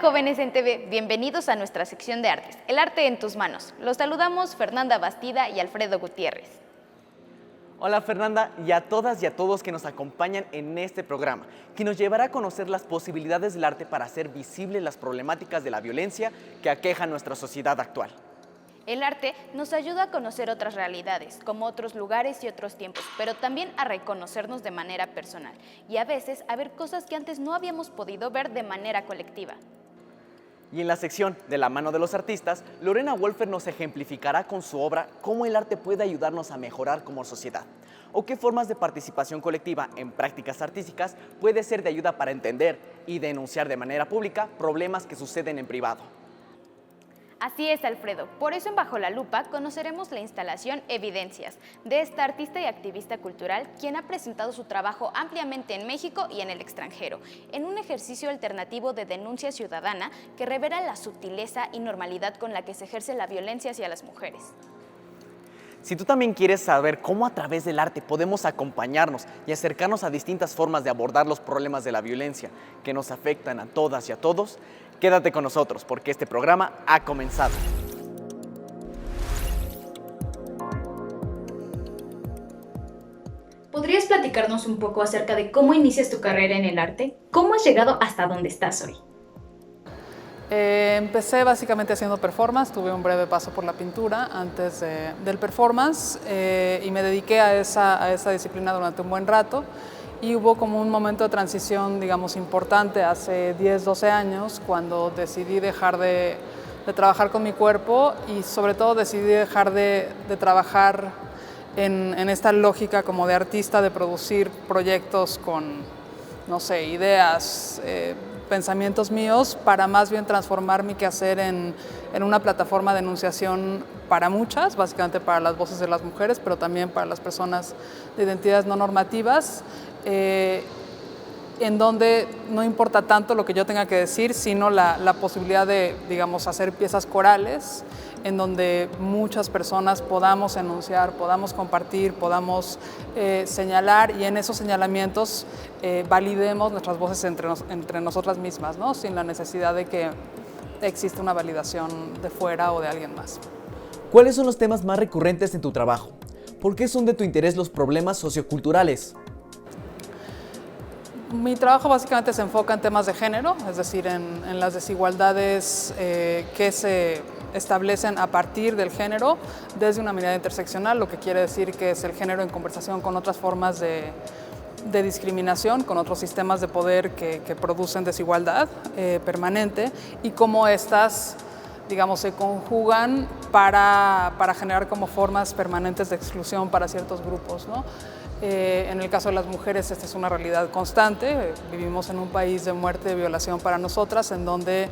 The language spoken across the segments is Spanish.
jóvenes en TV, bienvenidos a nuestra sección de artes, El arte en tus manos. Los saludamos Fernanda Bastida y Alfredo Gutiérrez. Hola Fernanda y a todas y a todos que nos acompañan en este programa, que nos llevará a conocer las posibilidades del arte para hacer visibles las problemáticas de la violencia que aqueja nuestra sociedad actual. El arte nos ayuda a conocer otras realidades, como otros lugares y otros tiempos, pero también a reconocernos de manera personal y a veces a ver cosas que antes no habíamos podido ver de manera colectiva. Y en la sección de la mano de los artistas, Lorena Wolfer nos ejemplificará con su obra cómo el arte puede ayudarnos a mejorar como sociedad, o qué formas de participación colectiva en prácticas artísticas puede ser de ayuda para entender y denunciar de manera pública problemas que suceden en privado. Así es, Alfredo. Por eso en Bajo la Lupa conoceremos la instalación Evidencias, de esta artista y activista cultural, quien ha presentado su trabajo ampliamente en México y en el extranjero, en un ejercicio alternativo de denuncia ciudadana que revela la sutileza y normalidad con la que se ejerce la violencia hacia las mujeres. Si tú también quieres saber cómo a través del arte podemos acompañarnos y acercarnos a distintas formas de abordar los problemas de la violencia que nos afectan a todas y a todos, quédate con nosotros porque este programa ha comenzado. ¿Podrías platicarnos un poco acerca de cómo inicias tu carrera en el arte? ¿Cómo has llegado hasta donde estás hoy? Empecé básicamente haciendo performance, tuve un breve paso por la pintura antes del performance y me dediqué a esa disciplina durante un buen rato y hubo como un momento de transición, digamos, importante hace 10, 12 años cuando decidí dejar de trabajar con mi cuerpo y sobre todo decidí dejar de trabajar en esta lógica como de artista, de producir proyectos con, no sé, ideas, pensamientos míos para más bien transformar mi quehacer en una plataforma de enunciación para muchas, básicamente para las voces de las mujeres, pero también para las personas de identidades no normativas, en donde no importa tanto lo que yo tenga que decir, sino la posibilidad de, digamos, hacer piezas corales, en donde muchas personas podamos enunciar, podamos compartir, podamos señalar y en esos señalamientos validemos nuestras voces entre nosotras mismas, ¿no? Sin la necesidad de que exista una validación de fuera o de alguien más. ¿Cuáles son los temas más recurrentes en tu trabajo? ¿Por qué son de tu interés los problemas socioculturales? Mi trabajo básicamente se enfoca en temas de género, es decir, en las desigualdades que se establecen a partir del género desde una mirada interseccional, lo que quiere decir que es el género en conversación con otras formas de discriminación, con otros sistemas de poder que producen desigualdad permanente y cómo estas, digamos, se conjugan para generar como formas permanentes de exclusión para ciertos grupos, ¿no? En el caso de las mujeres esta es una realidad constante, vivimos en un país de muerte y violación para nosotras en donde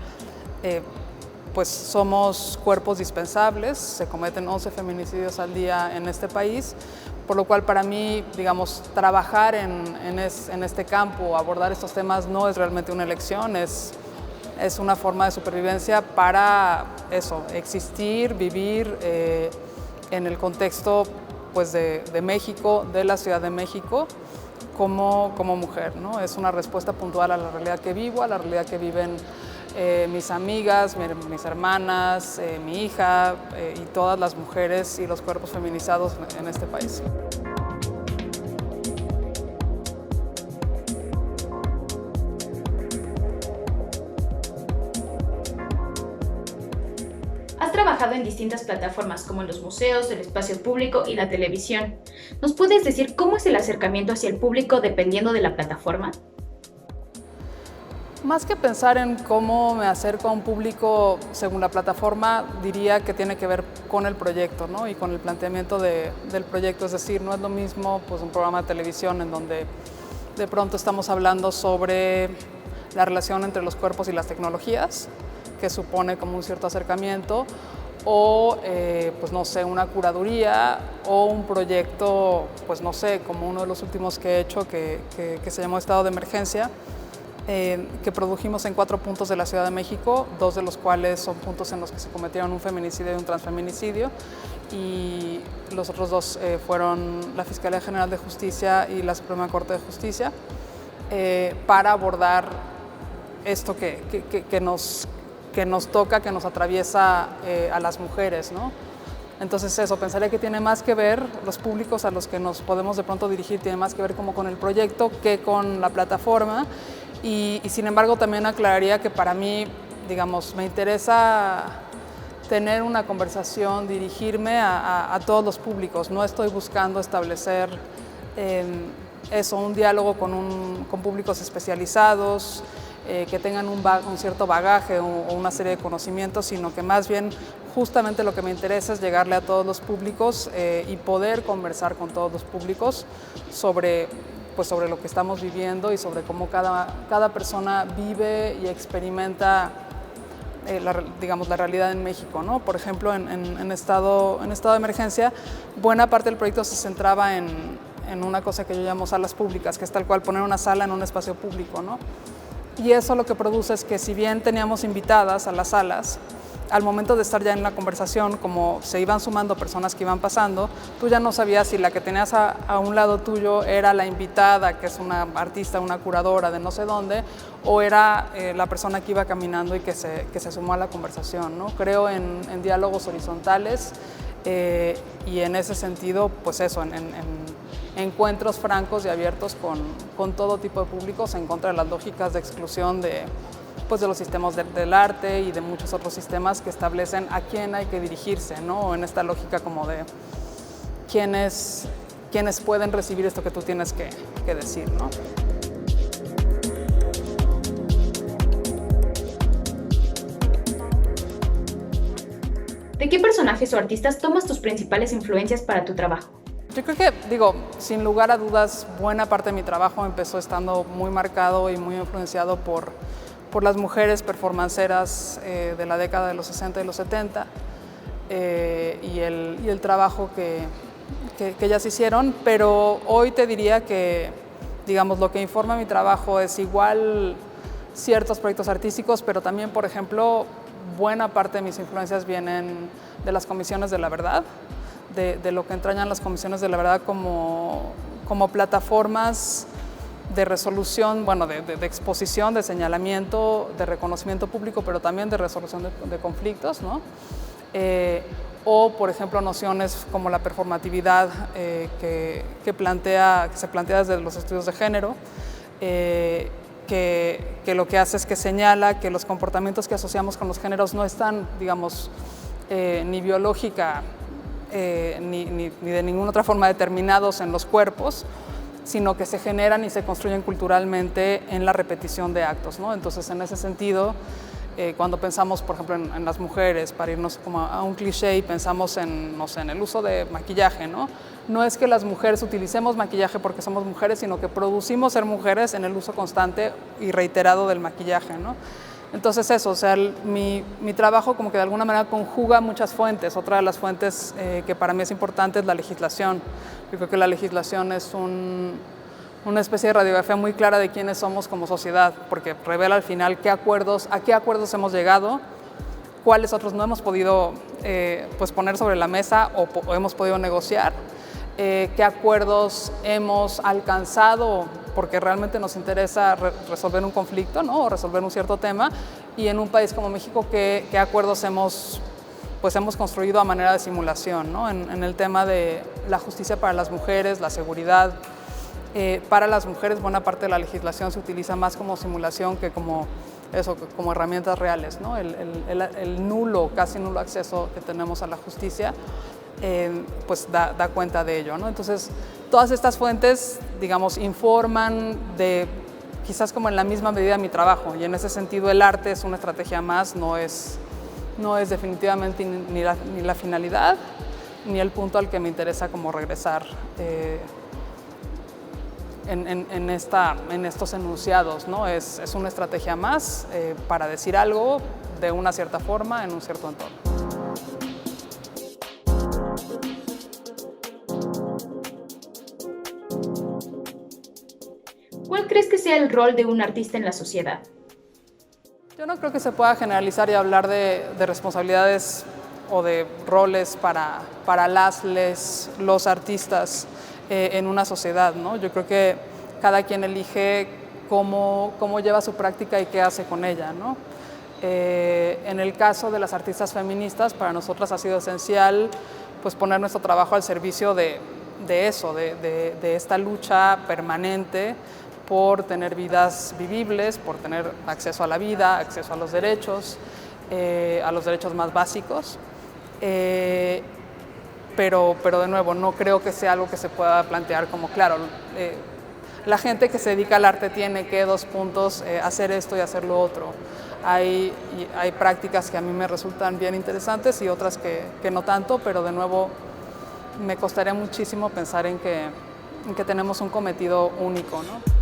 pues somos cuerpos dispensables, se cometen 11 feminicidios al día en este país, por lo cual para mí, digamos, trabajar en este campo, abordar estos temas no es realmente una elección, es una forma de supervivencia para eso, existir, vivir en el contexto pues de México, de la Ciudad de México, como mujer, ¿no? Es una respuesta puntual a la realidad que vivo, a la realidad que viven mis amigas, mis hermanas, mi hija y todas las mujeres y los cuerpos feminizados en este país. Has trabajado en distintas plataformas como en los museos, el espacio público y la televisión. ¿Nos puedes decir cómo es el acercamiento hacia el público dependiendo de la plataforma? Más que pensar en cómo me acerco a un público según la plataforma, diría que tiene que ver con el proyecto, ¿no? Y con el planteamiento del proyecto. Es decir, no es lo mismo pues, un programa de televisión en donde de pronto estamos hablando sobre la relación entre los cuerpos y las tecnologías, que supone como un cierto acercamiento, o pues no sé, una curaduría o un proyecto, pues no sé, como uno de los últimos que he hecho que se llamó Estado de Emergencia, que produjimos en 4 puntos de la Ciudad de México, 2 de los cuales son puntos en los que se cometieron un feminicidio y un transfeminicidio, y los otros 2 fueron la Fiscalía General de Justicia y la Suprema Corte de Justicia, para abordar esto que nos toca, que nos atraviesa a las mujeres, ¿no? Entonces eso, pensaría que tiene más que ver, los públicos a los que nos podemos de pronto dirigir, tiene más que ver como con el proyecto que con la plataforma y sin embargo también aclararía que para mí, digamos, me interesa tener una conversación, dirigirme a todos los públicos, no estoy buscando establecer un diálogo con públicos especializados, que tengan un cierto bagaje o una serie de conocimientos, sino que más bien justamente lo que me interesa es llegarle a todos los públicos y poder conversar con todos los públicos sobre lo que estamos viviendo y sobre cómo cada persona vive y experimenta la realidad en México, ¿no? Por ejemplo, en estado de emergencia, buena parte del proyecto se centraba en una cosa que yo llamo salas públicas, que es tal cual poner una sala en un espacio público, ¿no? Y eso lo que produce es que si bien teníamos invitadas a las salas, al momento de estar ya en la conversación, como se iban sumando personas que iban pasando, tú ya no sabías si la que tenías a un lado tuyo era la invitada, que es una artista, una curadora de no sé dónde, o era la persona que iba caminando y que se sumó a la conversación, ¿no? Creo en diálogos horizontales y en ese sentido, pues eso, en encuentros francos y abiertos con todo tipo de públicos en contra de las lógicas de exclusión de los sistemas del arte y de muchos otros sistemas que establecen a quién hay que dirigirse, ¿no? En esta lógica como de quiénes pueden recibir esto que tú tienes que decir, ¿no? ¿De qué personajes o artistas tomas tus principales influencias para tu trabajo? Yo creo que, sin lugar a dudas, buena parte de mi trabajo empezó estando muy marcado y muy influenciado por las mujeres performanceras de la década de los 60 y los 70 y el trabajo que ellas hicieron, pero hoy te diría que, lo que informa mi trabajo es igual ciertos proyectos artísticos, pero también, por ejemplo, buena parte de mis influencias vienen de las comisiones de la verdad, de lo que entrañan las comisiones de la verdad como plataformas de resolución, de exposición, de señalamiento, de reconocimiento público, pero también de resolución de conflictos, ¿no? O, por ejemplo, nociones como la performatividad que se plantea desde los estudios de género, que lo que hace es que señala que los comportamientos que asociamos con los géneros no están, ni biológica ni de ninguna otra forma determinados en los cuerpos, sino que se generan y se construyen culturalmente en la repetición de actos, ¿no? Entonces, en ese sentido, cuando pensamos, por ejemplo, en las mujeres, para irnos como a un cliché y pensamos en el uso de maquillaje, ¿no? No es que las mujeres utilicemos maquillaje porque somos mujeres, sino que producimos ser mujeres en el uso constante y reiterado del maquillaje, ¿no? Entonces eso, mi trabajo como que de alguna manera conjuga muchas fuentes. Otra de las fuentes que para mí es importante es la legislación. Yo creo que la legislación es una especie de radiografía muy clara de quiénes somos como sociedad, porque revela al final a qué acuerdos hemos llegado, cuáles otros no hemos podido poner sobre la mesa o hemos podido negociar, qué acuerdos hemos alcanzado porque realmente nos interesa resolver un conflicto, ¿no? O resolver un cierto tema, y en un país como México, qué acuerdos hemos construido a manera de simulación, ¿no? En el tema de la justicia para las mujeres, la seguridad para las mujeres, buena parte de la legislación se utiliza más como simulación que como herramientas reales, ¿no? El nulo, casi nulo acceso que tenemos a la justicia da cuenta de ello, ¿no? Entonces, todas estas fuentes, informan de quizás como en la misma medida mi trabajo, y en ese sentido el arte es una estrategia más, no es definitivamente ni la finalidad ni el punto al que me interesa como regresar en estos enunciados, ¿no? Es una estrategia más para decir algo de una cierta forma en un cierto entorno. ¿Cuál crees que sea el rol de un artista en la sociedad? Yo no creo que se pueda generalizar y hablar de responsabilidades o de roles para los artistas en una sociedad, ¿no? Yo creo que cada quien elige cómo lleva su práctica y qué hace con ella, ¿no? En el caso de las artistas feministas, para nosotras ha sido esencial pues, poner nuestro trabajo al servicio de eso, de esta lucha permanente por tener vidas vivibles, por tener acceso a la vida, acceso a los derechos más básicos. Pero de nuevo, no creo que sea algo que se pueda plantear como, claro, la gente que se dedica al arte tiene que, hacer esto y hacer lo otro. Hay prácticas que a mí me resultan bien interesantes y otras que no tanto, pero de nuevo me costaría muchísimo pensar en que tenemos un cometido único, ¿no?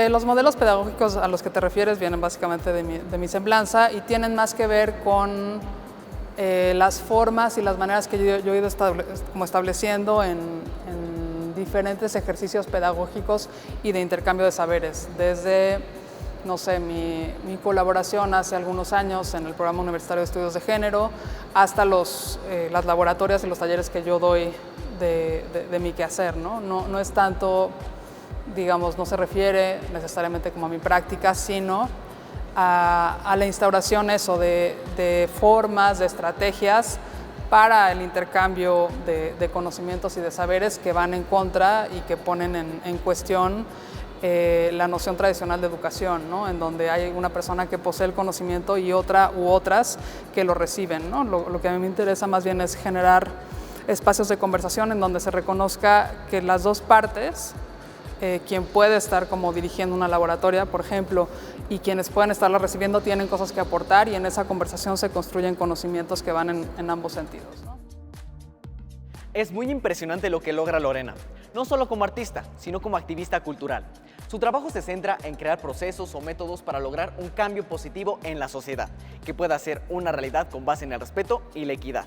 Los modelos pedagógicos a los que te refieres vienen básicamente de mi semblanza y tienen más que ver con las formas y las maneras que yo he ido estableciendo en diferentes ejercicios pedagógicos y de intercambio de saberes. Desde, no sé, mi colaboración hace algunos años en el Programa Universitario de Estudios de Género, hasta las laboratorias y los talleres que yo doy de mi quehacer, ¿no? No es tanto, digamos, no se refiere necesariamente como a mi práctica, sino a la instauración de formas, de estrategias para el intercambio de conocimientos y de saberes que van en contra y que ponen en cuestión la noción tradicional de educación, ¿no? En donde hay una persona que posee el conocimiento y otra u otras que lo reciben, ¿no? Lo que a mí me interesa más bien es generar espacios de conversación en donde se reconozca que las dos partes, quien puede estar como dirigiendo una laboratoria, por ejemplo, y quienes pueden estarla recibiendo tienen cosas que aportar y en esa conversación se construyen conocimientos que van en ambos sentidos, ¿no? Es muy impresionante lo que logra Lorena, no solo como artista, sino como activista cultural. Su trabajo se centra en crear procesos o métodos para lograr un cambio positivo en la sociedad, que pueda ser una realidad con base en el respeto y la equidad.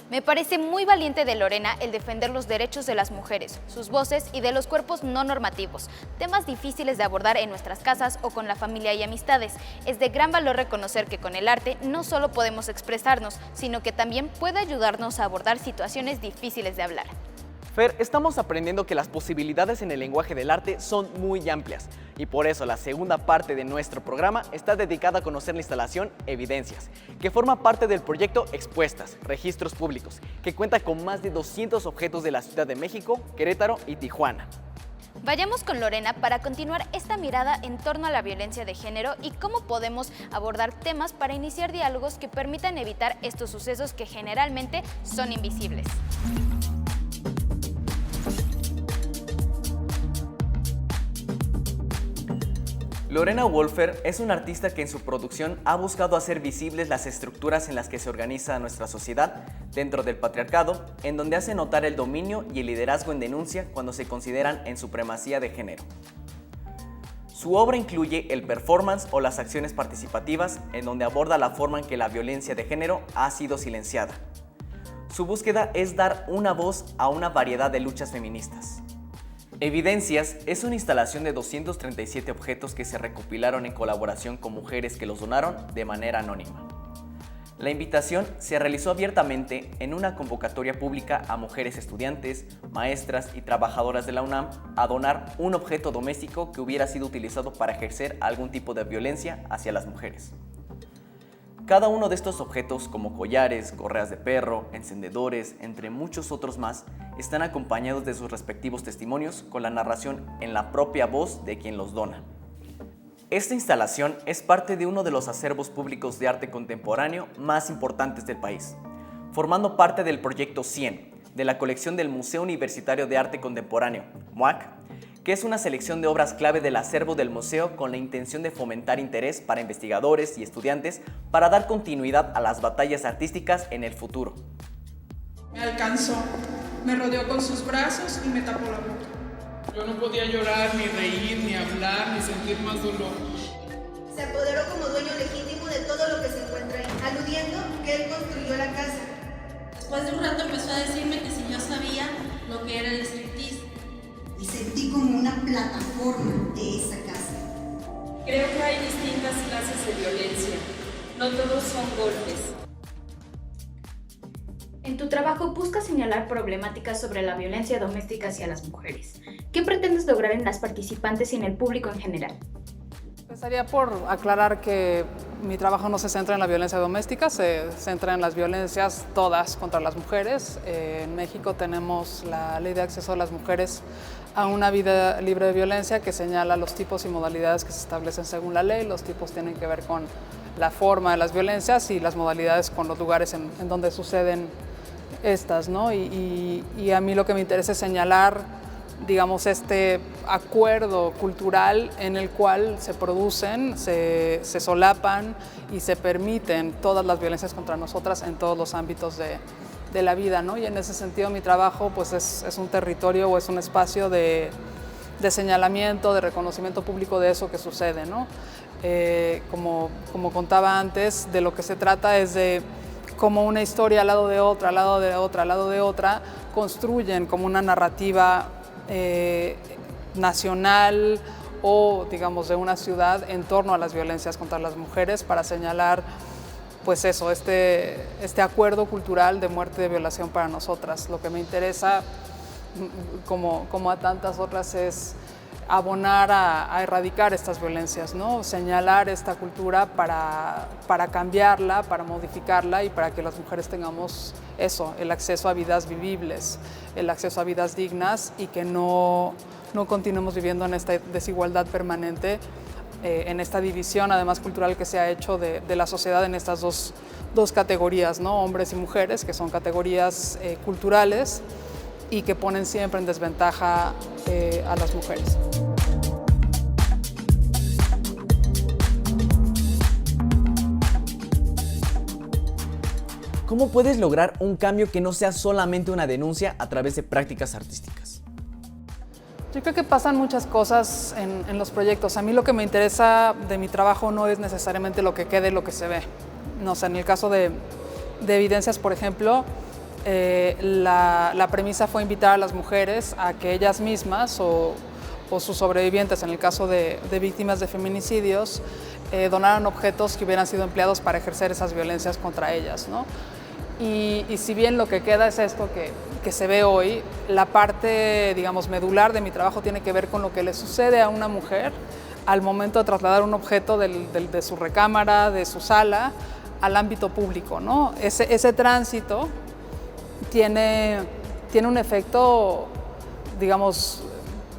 Me parece muy valiente de Lorena el defender los derechos de las mujeres, sus voces y de los cuerpos no normativos, temas difíciles de abordar en nuestras casas o con la familia y amistades. Es de gran valor reconocer que con el arte no solo podemos expresarnos, sino que también puede ayudarnos a abordar situaciones difíciles de hablar. Fer, estamos aprendiendo que las posibilidades en el lenguaje del arte son muy amplias y por eso la segunda parte de nuestro programa está dedicada a conocer la instalación Evidencias, que forma parte del proyecto Expuestas, Registros Públicos, que cuenta con más de 200 objetos de la Ciudad de México, Querétaro y Tijuana. Vayamos con Lorena para continuar esta mirada en torno a la violencia de género y cómo podemos abordar temas para iniciar diálogos que permitan evitar estos sucesos que generalmente son invisibles. Lorena Wolfer es una artista que en su producción ha buscado hacer visibles las estructuras en las que se organiza nuestra sociedad dentro del patriarcado, en donde hace notar el dominio y el liderazgo en denuncia cuando se consideran en supremacía de género. Su obra incluye el performance o las acciones participativas, en donde aborda la forma en que la violencia de género ha sido silenciada. Su búsqueda es dar una voz a una variedad de luchas feministas. Evidencias es una instalación de 237 objetos que se recopilaron en colaboración con mujeres que los donaron de manera anónima. La invitación se realizó abiertamente en una convocatoria pública a mujeres estudiantes, maestras y trabajadoras de la UNAM a donar un objeto doméstico que hubiera sido utilizado para ejercer algún tipo de violencia hacia las mujeres. Cada uno de estos objetos, como collares, correas de perro, encendedores, entre muchos otros más, están acompañados de sus respectivos testimonios con la narración en la propia voz de quien los dona. Esta instalación es parte de uno de los acervos públicos de arte contemporáneo más importantes del país, formando parte del proyecto 100 de la colección del Museo Universitario de Arte Contemporáneo, MUAC, que es una selección de obras clave del acervo del museo con la intención de fomentar interés para investigadores y estudiantes para dar continuidad a las batallas artísticas en el futuro. Me alcanzó, me rodeó con sus brazos y me tapó la boca. Yo no podía llorar, ni reír, ni hablar, ni sentir más dolor. Se apoderó como dueño legítimo de todo lo que se encuentra ahí, aludiendo que él construyó la casa. Después de un rato empezó a decirme que si yo sabía lo que era el striptease. Y sentí como una plataforma de esa casa. Creo que hay distintas clases de violencia. no todos son golpes. En tu trabajo buscas señalar problemáticas sobre la violencia doméstica hacia las mujeres. ¿Qué pretendes lograr en las participantes y en el público en general? Empezaría por aclarar que mi trabajo no se centra en la violencia doméstica, se centra en las violencias todas contra las mujeres. En México tenemos la Ley de Acceso a las Mujeres a una vida libre de violencia que señala los tipos y modalidades que se establecen según la ley. Los tipos tienen que ver con la forma de las violencias y las modalidades con los lugares en donde suceden estas, ¿no? Y a mí lo que me interesa es señalar, digamos, este acuerdo cultural en el cual se producen, se solapan y se permiten todas las violencias contra nosotras en todos los ámbitos de la vida, ¿no? Y en ese sentido mi trabajo pues es un territorio o es un espacio de señalamiento, de reconocimiento público de eso que sucede, ¿no? Como contaba antes, de lo que se trata es de como una historia al lado de otra, al lado de otra, al lado de otra, construyen como una narrativa nacional o, digamos, de una ciudad en torno a las violencias contra las mujeres para señalar, pues eso, este acuerdo cultural de muerte y de violación para nosotras. Lo que me interesa, como a tantas otras, es abonar a erradicar estas violencias, ¿no? Señalar esta cultura para cambiarla, para modificarla y para que las mujeres tengamos eso, el acceso a vidas vivibles, el acceso a vidas dignas y que no continuemos viviendo en esta desigualdad permanente, en esta división además cultural que se ha hecho de la sociedad en estas dos categorías, ¿no? Hombres y mujeres, que son categorías culturales y que ponen siempre en desventaja a las mujeres. ¿Cómo puedes lograr un cambio que no sea solamente una denuncia a través de prácticas artísticas? Yo creo que pasan muchas cosas en los proyectos. A mí lo que me interesa de mi trabajo no es necesariamente lo que quede, lo que se ve. No sé, en el caso de Evidencias, por ejemplo, la premisa fue invitar a las mujeres a que ellas mismas o sus sobrevivientes, en el caso de víctimas de feminicidios, donaran objetos que hubieran sido empleados para ejercer esas violencias contra ellas, ¿no? Y si bien lo que queda es esto que se ve hoy, la parte, digamos, medular de mi trabajo tiene que ver con lo que le sucede a una mujer al momento de trasladar un objeto de su recámara, de su sala, al ámbito público, ¿no? Ese tránsito tiene un efecto, digamos,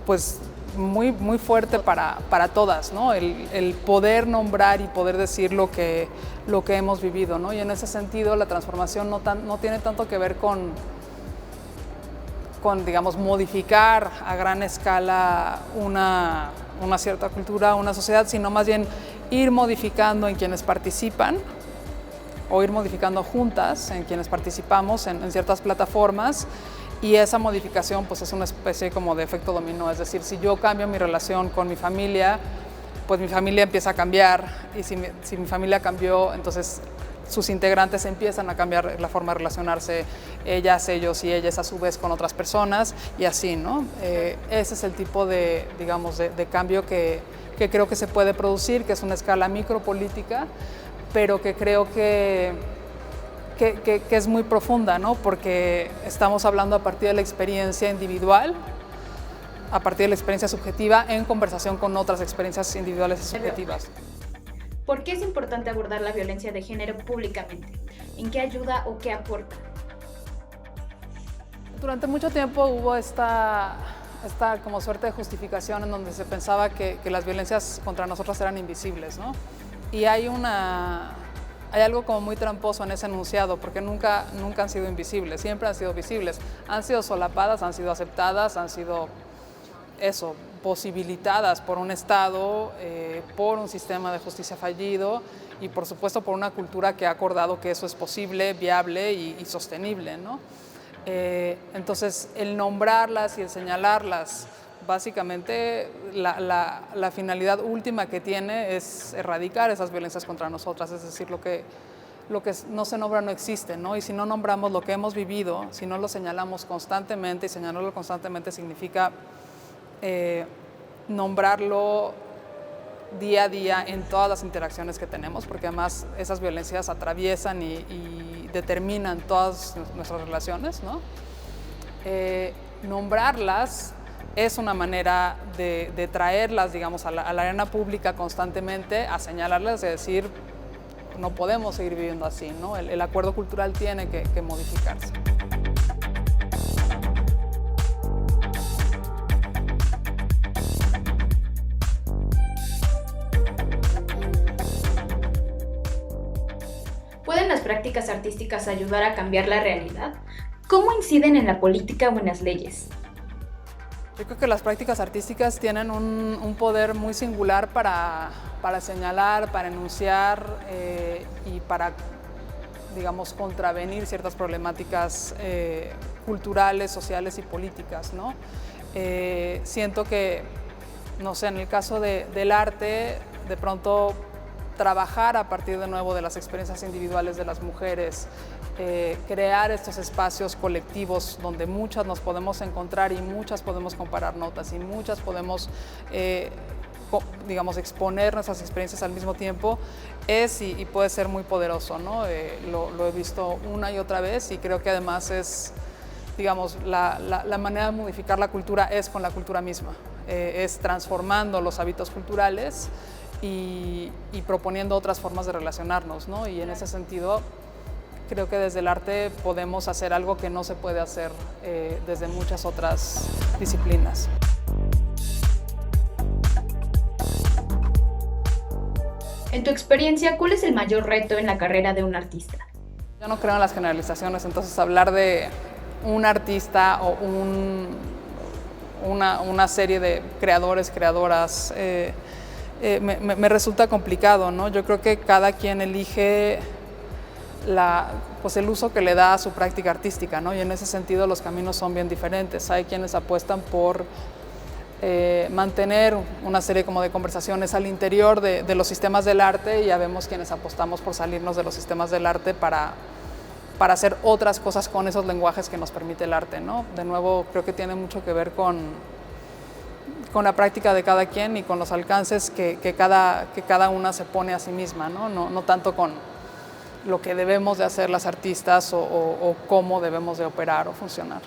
pues muy fuerte para todas, ¿no? El poder nombrar y poder decir lo que hemos vivido, ¿no? Y en ese sentido la transformación no tiene tanto que ver con, digamos, modificar a gran escala una cierta cultura, una sociedad, sino más bien ir modificando en quienes participan o ir modificando juntas en quienes participamos en ciertas plataformas. Y esa modificación pues es una especie como de efecto dominó, es decir, si yo cambio mi relación con mi familia, pues mi familia empieza a cambiar y si mi familia cambió, entonces sus integrantes empiezan a cambiar la forma de relacionarse, ellas, ellos y ellas a su vez con otras personas y así, ¿no? Ese es el tipo de, digamos, de cambio que creo que se puede producir, que es una escala micropolítica, pero que creo que es muy profunda, ¿no? Porque estamos hablando a partir de la experiencia individual, a partir de la experiencia subjetiva, en conversación con otras experiencias individuales y subjetivas. ¿Por qué es importante abordar la violencia de género públicamente? ¿En qué ayuda o qué aporta? Durante mucho tiempo hubo esta como suerte de justificación en donde se pensaba que las violencias contra nosotras eran invisibles, ¿no? Y hay algo como muy tramposo en ese enunciado, porque nunca han sido invisibles, siempre han sido visibles. Han sido solapadas, han sido aceptadas, han sido posibilitadas por un Estado, por un sistema de justicia fallido y por supuesto por una cultura que ha acordado que eso es posible, viable y sostenible, ¿no? Entonces el nombrarlas y el señalarlas, básicamente la finalidad última que tiene es erradicar esas violencias contra nosotras, es decir, lo que no se nombra no existe, ¿no? Y si no nombramos lo que hemos vivido, si no lo señalamos constantemente, y señalarlo constantemente significa nombrarlo día a día en todas las interacciones que tenemos, porque además esas violencias atraviesan y determinan todas nuestras relaciones, ¿no? Nombrarlas es una manera de traerlas, digamos, a la arena pública constantemente, a señalarlas, de decir, no podemos seguir viviendo así, ¿no? El acuerdo cultural tiene que modificarse. ¿Pueden las prácticas artísticas ayudar a cambiar la realidad? ¿Cómo inciden en la política o en las leyes? Yo creo que las prácticas artísticas tienen un poder muy singular para señalar, para enunciar y para, digamos, contravenir ciertas problemáticas culturales, sociales y políticas, ¿no? Siento que, no sé, en el caso del arte, de pronto trabajar a partir de nuevo de las experiencias individuales de las mujeres, crear estos espacios colectivos donde muchas nos podemos encontrar y muchas podemos comparar notas y muchas podemos, digamos, exponer nuestras experiencias al mismo tiempo, es y puede ser muy poderoso, ¿no? Lo he visto una y otra vez y creo que además es, digamos, la manera de modificar la cultura es con la cultura misma, es transformando los hábitos culturales y proponiendo otras formas de relacionarnos, ¿no? Y en ese sentido, creo que desde el arte podemos hacer algo que no se puede hacer desde muchas otras disciplinas. En tu experiencia, ¿cuál es el mayor reto en la carrera de un artista? Yo no creo en las generalizaciones, entonces hablar de un artista o una serie de creadores, creadoras, me resulta complicado, ¿no? Yo creo que cada quien elige pues el uso que le da a su práctica artística, ¿no? Y en ese sentido los caminos son bien diferentes. Hay quienes apuestan por mantener una serie como de conversaciones al interior de los sistemas del arte y ya vemos quienes apostamos por salirnos de los sistemas del arte para hacer otras cosas con esos lenguajes que nos permite el arte, ¿no? De nuevo, creo que tiene mucho que ver con la práctica de cada quien y con los alcances que cada una se pone a sí misma, ¿no? No tanto con lo que debemos de hacer las artistas o cómo debemos de operar o funcionar.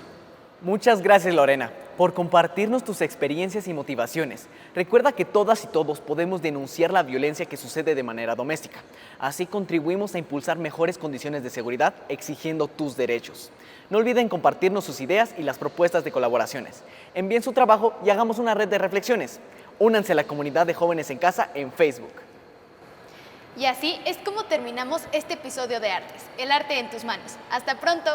Muchas gracias, Lorena, por compartirnos tus experiencias y motivaciones. Recuerda que todas y todos podemos denunciar la violencia que sucede de manera doméstica. Así contribuimos a impulsar mejores condiciones de seguridad, exigiendo tus derechos. No olviden compartirnos sus ideas y las propuestas de colaboraciones. Envíen su trabajo y hagamos una red de reflexiones. Únanse a la comunidad de Jóvenes en Casa en Facebook. Y así es como terminamos este episodio de Artes, el arte en tus manos. ¡Hasta pronto!